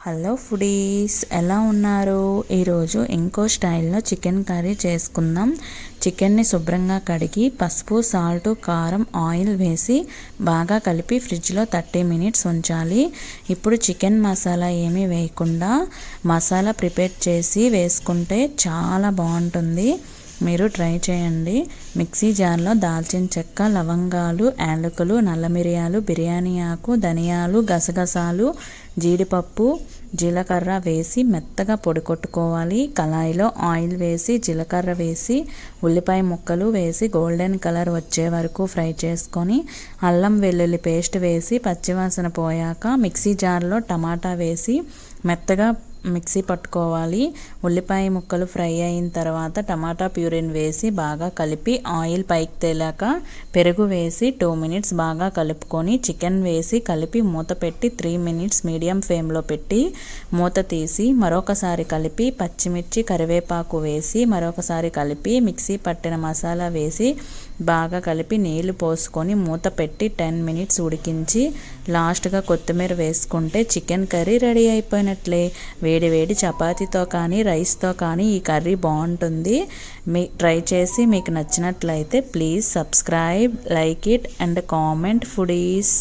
Hello foodies, ఎలా ఉన్నారు? ఈరోజు ఇంకో స్టైల్లో చికెన్ కర్రీ చేసుకుందాం. చికెన్ని శుభ్రంగా కడిగి పసుపు, సాల్ట్, కారం, ఆయిల్ వేసి బాగా కలిపి ఫ్రిడ్జ్లో 30 మినిట్స్ ఉంచాలి. ఇప్పుడు చికెన్ మసాలా ఏమీ వేయకుండా మసాలా ప్రిపేర్ చేసి వేసుకుంటే చాలా బాగుంటుంది. మీరు ట్రై చేయండి. మిక్సీ జార్లో దాల్చిన చెక్క, లవంగాలు, యాలకులు, నల్ల మిరియాలు, బిర్యానీ ఆకు, ధనియాలు, గసగసాలు, జీడిపప్పు, జీలకర్ర వేసి మెత్తగా పొడి కొట్టుకోవాలి. కళాయిలో ఆయిల్ వేసి జీలకర్ర వేసి ఉల్లిపాయ ముక్కలు వేసి గోల్డెన్ కలర్ వచ్చే వరకు ఫ్రై చేసుకొని అల్లం వెల్లుల్లి పేస్ట్ వేసి పచ్చివాసన పోయాక మిక్సీ జార్లో టమాటా వేసి మెత్తగా మిక్సీ పట్టుకోవాలి. ఉల్లిపాయ ముక్కలు ఫ్రై అయిన తర్వాత టమాటా ప్యూరీని వేసి బాగా కలిపి ఆయిల్ పైకి తేలాక పెరుగు వేసి 2 మినిట్స్ బాగా కలుపుకొని చికెన్ వేసి కలిపి మూత పెట్టి 3 మినిట్స్ మీడియం ఫ్లేమ్లో పెట్టి మూత తీసి మరొకసారి కలిపి పచ్చిమిర్చి, కరివేపాకు వేసి మరొకసారి కలిపి మిక్సీ పట్టిన మసాలా వేసి బాగా కలిపి నీళ్లు పోసుకొని మూత పెట్టి 10 మినిట్స్ ఉడికించి లాస్ట్గా కొత్తిమీర వేసుకుంటే చికెన్ కర్రీ రెడీ అయిపోయినట్లే. వేడి వేడి చపాతీతో కానీ రైస్తో కానీ ఈ కర్రీ బాగుంటుంది. ట్రై చేసి మీకు నచ్చినట్లయితే please subscribe, like it and comment foodies.